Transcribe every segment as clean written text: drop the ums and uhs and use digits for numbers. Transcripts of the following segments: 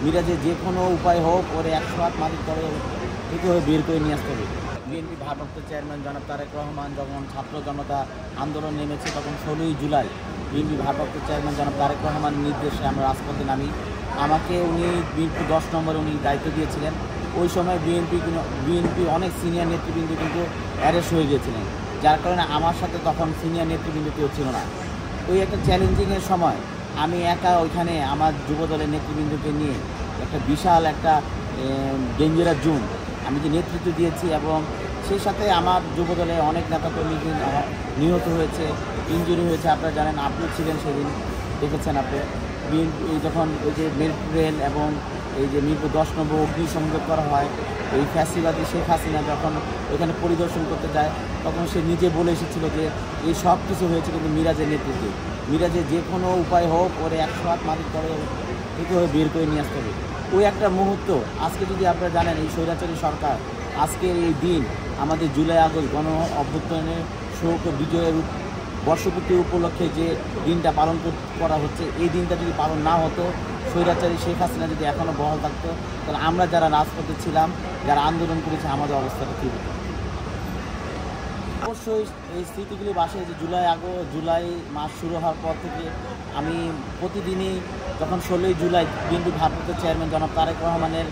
মিরাজে যে কোনো উপায় হোক ওরে 100 হাত মাটির তলে থেকে বের করে নিয়ে আসতে হবে। বিএনপি ভারপ্রাপ্ত চেয়ারম্যান জনাব তারেক রহমান যখন ছাত্র জনতা আন্দোলন নেমেছে তখন 16ই জুলাই বিএনপি ভারপ্রাপ্ত চেয়ারম্যান জনাব তারেক রহমানের নির্দেশে আমরা রাজপথে নামি। আমাকে উনি বিএনপি 10 নম্বরে উনি দায়িত্ব দিয়েছিলেন। ওই সময় বিএনপি অনেক সিনিয়র নেতৃবৃন্দ কিন্তু অ্যারেস্ট হয়ে গিয়েছিলেন, যার কারণে আমার সাথে তখন সিনিয়র নেতৃবৃন্দ কেউ ছিল না। ওই একটা চ্যালেঞ্জিংয়ের সময় আমি একা ওইখানে আমার যুবদলের নেতৃবৃন্দকে নিয়ে একটা বিশাল একটা ডেঞ্জারাস জোন আমি যে নেতৃত্ব দিয়েছি, এবং সেই সাথে আমার যুবদলে অনেক নেতাকর্মী নিহত হয়েছে, ইনজুরি হয়েছে। আপনারা জানেন, আপনিও ছিলেন সেদিন, দেখেছেন আপনি। বিএনপি যখন ওই যে মেট্রো রেল এবং এই যে মিরপুর 10 নম্বর অগ্নিসংযোগ করা হয়, এই ফ্যাসিবাদী শেখ হাসিনা যখন ওইখানে পরিদর্শন করতে যায় তখন সে নিজে বলে এসেছিল যে এই সব কিছু হয়েছে কিন্তু মিরাজের নেতৃত্বে। মিরাজে যে কোনো উপায় হোক ওরে 100 হাত মাটির তলে থেকে বের করে নিয়ে আসতে হবে। ওই একটা মুহূর্ত আজকে যদি আপনারা জানেন, এই স্বৈরাচারী সরকার আজকের এই দিন আমাদের জুলাই আগস্ট গণ অভ্যুত্থানের শোক বিজয়ের বর্ষপূর্তি উপলক্ষে যে দিনটা পালন করা হচ্ছে, এই দিনটা যদি পালন না হতো, স্বৈরাচারী শেখ হাসিনা যদি এখনও বহাল থাকতো, তাহলে আমরা যারা রাজপথে ছিলাম, যারা আন্দোলন করেছি, আমাদের অবস্থাটা কী হতো। অবশ্যই এই স্মৃতিগুলি বাসে যে জুলাই মাস শুরু হওয়ার পর থেকে আমি প্রতিদিনই, যখন 16ই জুলাই বিএনপি ভারপ্রাপ্ত চেয়ারম্যান জনাব তারেক রহমানের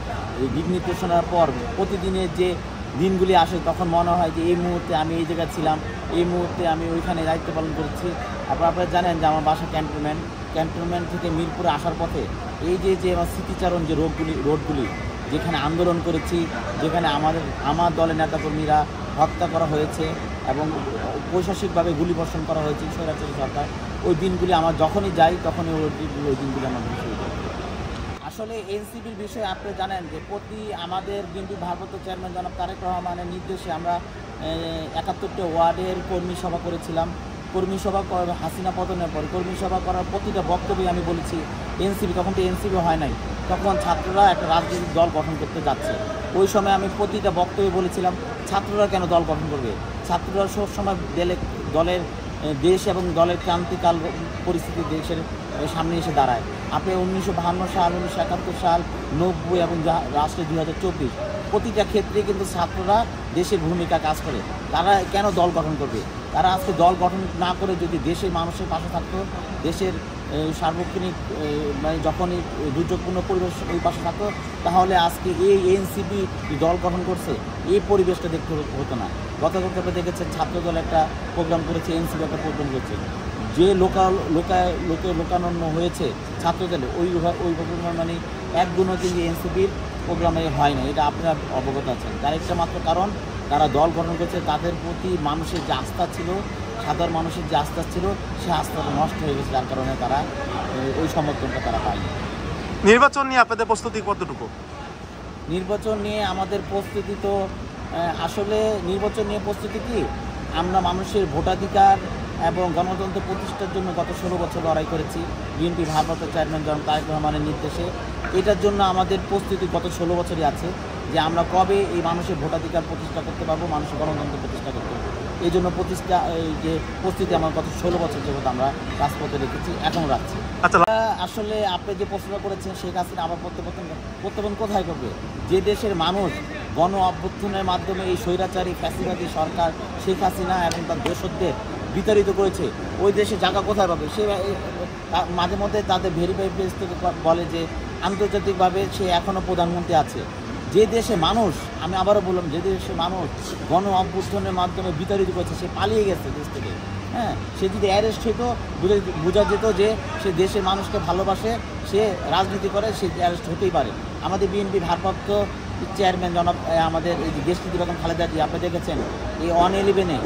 দিক নির্দেশনার পর প্রতিদিনের যে দিনগুলি আসে, তখন মনে হয় যে এই মুহূর্তে আমি এই জায়গায় ছিলাম, এই মুহূর্তে আমি ওইখানে দায়িত্ব পালন করেছি। আপনারা জানেন যে আমার বাসা ক্যান্টনমেন্ট থেকে মিরপুরে আসার পথে এই যে আমার স্মৃতিচারণ যে রোডগুলি যেখানে আন্দোলন করেছি, যেখানে আমার দলের নেতাকর্মীরা হত্যা করা হয়েছে এবং প্রশাসনিকভাবে গুলিবর্ষণ করা হয়েছে স্বৈরাচারী সরকার, ওই দিনগুলি আমার যখনই যাই তখনই ওই দিনগুলি আমার বিষয়। আসলে এনসিপির বিষয়ে আপনি জানেন যে আমাদের বিএনপি ভারপ্রাপ্ত চেয়ারম্যান জনাব তারেক রহমানের নির্দেশে আমরা 71টা ওয়ার্ডের কর্মী সভা করেছিলাম। কর্মী সভা হাসিনা পতনের পর কর্মী সভা করার প্রতিটা বক্তব্যে আমি বলেছি এনসিপি, তখন তো এনসিপি হয় নাই, তখন ছাত্ররা একটা রাজনৈতিক দল গঠন করতে যাচ্ছে। ওই সময় আমি প্রতিটা বক্তব্যে বলেছিলাম ছাত্ররা কেন দল গঠন করবে, ছাত্ররা সবসময় দলের দেশ এবং দলের ক্রান্তিকাল পরিস্থিতি দেশের সামনে এসে দাঁড়ায়। আপনি 1952 সাল, 1971 সাল, 90 এবং রাষ্ট্রে 2024 প্রতিটা ক্ষেত্রে কিন্তু ছাত্ররা দেশের ভূমিকা কাজ করে। তারা কেন দল গঠন করবে? তারা আজকে দল গঠন না করে যদি দেশের মানুষের পাশে থাকতো, দেশের সার্বক্ষণিক মানে যখনই দুর্যোগপূর্ণ পরিবেশ ওই পাশে থাকতো, তাহলে আজকে এই এনসিপি দল গঠন করছে এই পরিবেশটা দেখতে হতো না। গতকালকে আপনি দেখেছেন ছাত্র দল একটা প্রোগ্রাম করেছে, এনসিপি একটা প্রোগ্রাম করেছে, যে লোকানন্য হয়েছে ছাত্রদলে ওই প্রোগ্রাম মানে একগুণও কিন্তু এনসিপির প্রোগ্রামে হয় না, এটা আপনারা অবগত আছেন। তার একটা মাত্র কারণ, তারা দল গঠন করছে, তাদের প্রতি মানুষের যে আস্থা ছিল, সাধারণ মানুষের যে আস্থা ছিল, সে আস্থাটা নষ্ট হয়ে গেছে, যার কারণে তারা ওই সমর্থনটা তারা পায়নি। নির্বাচন নিয়ে আপনাদের প্রস্তুতি কতটুকু? নির্বাচন নিয়ে আমাদের প্রস্তুতি তো আসলে নির্বাচন নিয়ে প্রস্তুতি কি, আমরা মানুষের ভোটাধিকার এবং গণতন্ত্র প্রতিষ্ঠার জন্য গত 16 বছর লড়াই করেছি বিএনপি ভারপ্রাপ্ত চেয়ারম্যান জনাব তারেক রহমানের নির্দেশে। এটার জন্য আমাদের প্রস্তুতি গত 16 বছরই আছে যে আমরা কবে এই মানুষের ভোটাধিকার প্রতিষ্ঠা করতে পারবো, মানুষের গণতন্ত্র প্রতিষ্ঠা করতে পারবো। এই জন্য যে প্রস্তুতি আমার গত 16 বছর যাবত আমরা রাজপথে রেখেছি, এখনও রাখছি। আচ্ছা, আসলে আপনি যে প্রশ্নটা করেছেন শেখ হাসিনা আবার প্রত্যাবর্তন কোথায় করবে? যে দেশের মানুষ গণ অভ্যুত্থানের মাধ্যমে এই স্বৈরাচারী ফ্যাসিবাদী সরকার শেখ হাসিনা এবং তার দোসরদের বিতাড়িত করেছে, ওই দেশে জায়গা কোথায় পাবে? সে মাঝে মধ্যে তাদের ভেরিফাই পেজ থেকে বলে যে আন্তর্জাতিকভাবে সে এখনও প্রধানমন্ত্রী আছে। যে দেশে মানুষ, আমি আবারও বললাম, যে দেশে মানুষ গণ অভ্যুত্থানের মাধ্যমে বিতাড়িত করেছে, সে পালিয়ে গেছে দেশ থেকে। হ্যাঁ, সে যদি অ্যারেস্ট হতো বোঝা যেত যে সে দেশের মানুষকে ভালোবাসে, সে রাজনীতি করে, সে অ্যারেস্ট হতেই পারে। আমাদের বিএনপি ভারপ্রাপ্ত চেয়ারম্যান জনাব আমাদের এই যে দেশটিতে বেগম খালেদা জিয়া, আপনি দেখেছেন এই 111-এ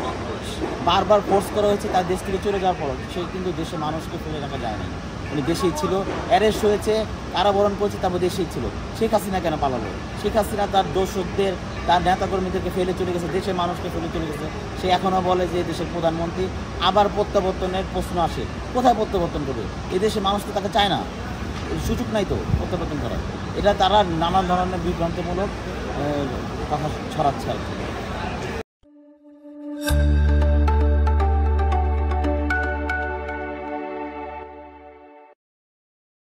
বারবার ফোর্স করা হয়েছে তার দেশ থেকে চলে যাওয়ার পর, সে কিন্তু দেশের মানুষকে ফেলে রাখা যায় না, উনি দেশেই ছিল, অ্যারেস্ট হয়েছে, কারাবরণ করেছে, তারপর দেশেই ছিল। শেখ হাসিনা কেন পালালো? শেখ হাসিনা তার দোসরদের, তার নেতাকর্মীদেরকে ফেলে চলে গেছে, দেশের মানুষকে ফেলে চলে গেছে, সে এখনও বলে যে দেশের প্রধানমন্ত্রী। আবার প্রত্যাবর্তনের প্রশ্ন আসে, কোথায় প্রত্যাবর্তন করবে? এদেশের মানুষ তো তাকে চায় না, সুযোগ নাই তো প্রত্যাবর্তন করার। এটা তারা নানান ধরনের বিভ্রান্তমূলক কথা ছড়াচ্ছে আর কি।